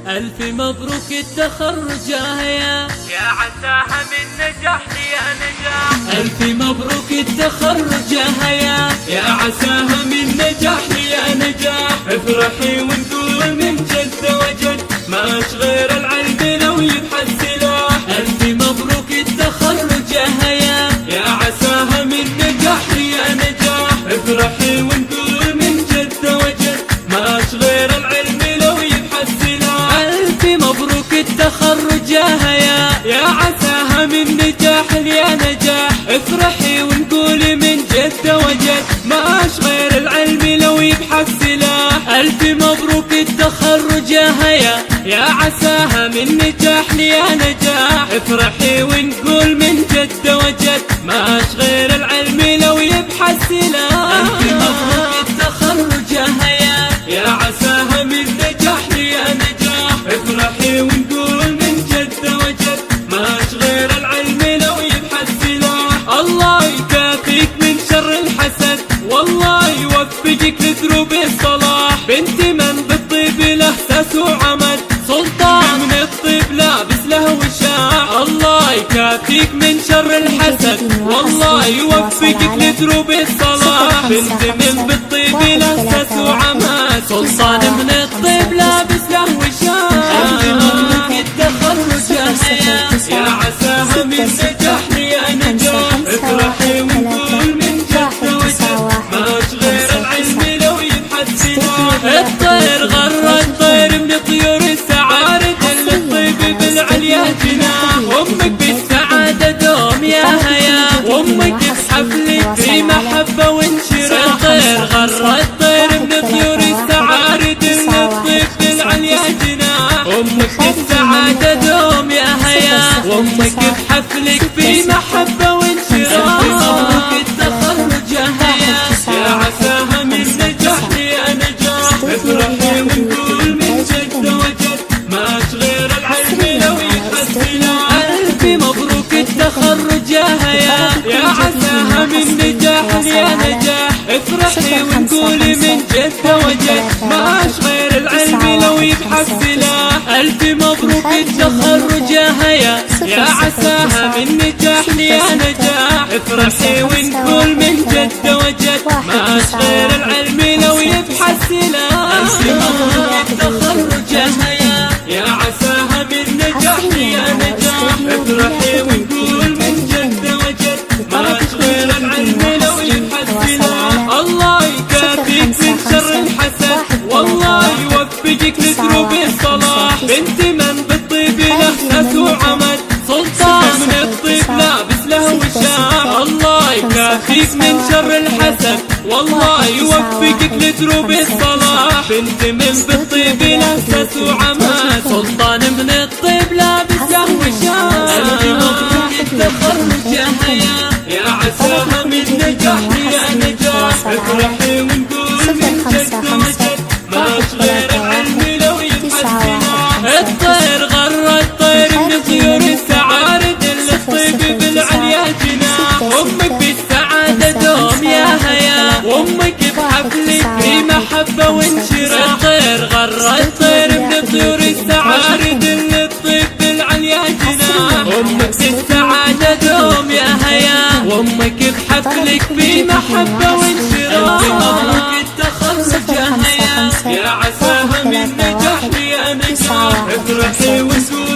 ألف مبروك التخرج يا عساها من نجاح يا نجاح. ألف مبروك التخرج يا عساها من نجاح يا نجاح. افرحي ونقول من جد وجد ماش غير العلم لو يبحث سلاح. ألف مبروك التخرج يا عساها من نجاح يا نجاح. افرحي ونقول من جد وجد ماش غير العلم لو يبحث سلاح. ألف مبروك التخرج يا عساها من نجاح يا نجاح. افرحي ونقول من جد وجد ماش غير العلم لو يبحث سلاح. ألف مبروك التخرج يا عساها من نجاح يا نجاح. افرحي ونقول من جد وجد ماش غير العلم لو يبحث سلاح. ألف مبروك التخرج يا عساها من نجاح يا نجاح. افرحي ونقول من جد وجد ماش غير العلم لو يبحث سلاح. الله يكافيك من شر الحسد، والله يوفقك لدروب الصلاح. بنت من بالطيب له ساس وعمد، سلطان من الطيب لابس له وشاح. الله يكافيك من شر الحسد، والله يوفقك لدروب الصلاح. بنت من بالطيب له ساس وعمد، سلطان من الطيب لابس له وشاح. ألف مبروك التخرج يا عساها من نجاح يا نجاح. افرحي ونقول من جد وجد ماش غير العلم لو يبحث سلاح. الطير غر الطير من طيور السعادة، الطيب بالعليا جناح. أمك بالسعادة دوم وأمك بحفلك في محبة وانشراح. الطير غر الطير من طيور السعادة، الطيب بالعليا جناح. أمك بالسعادة دوم وأمك بحفلك في محبة وانشراح. مبروك التخرج يا عساها من نجاح يا نجاح. افرحي ونقول من جد وجد ماش غير العلم لو يبحث سلاح. ألف مبروك التخرج يا عساها من نجاح يا نجاح. افرحي ونقولي من جد وجد ماش غير العلم لو يبحث سلاح. ألف مبروك التخرج يا عساها من نجاح يا نجاح. افرحي ونقول من جد وجد ماش غير العلم لو يبحث سلاح. ألف مبروك التخرج يا عساها من نجاح يا نجاح. افرحي ونقول من جد وجد ماش غير العلم لو يبحث سلاح. الله يكافيك من شر الحسد، والله يوفقك لدروب الصلاح. بنت من بالطيب له ساس وعمد، سلطان من الطيب لابس له وشاح. الله يكافيك من شر الحسد، والله يوفقك لدروب الصلاح. بنت من بالطيب له ساس وعمد، سلطان من الطيب لابس له وشاح. ألف مبروك التخرج يا عساها من نجاح يا نجاح. افرحي ونقول من جد وجد ماش غير العلم لو يبحث سلاح. الطير غر الطير من طيور السعادة، الطيب بالعليا جناح. أمك بالسعادة دوم وأمك بحفلك في محبة وانشراح. الطير غر الطير من طيور السعادة، الطيب بالعليا جناح. أمك بالسعادة دوم وأمك بحفلك في محبة وانشراح. مبروك التخرج يا عساها من نجاح يا نجاح. افرحي ونقول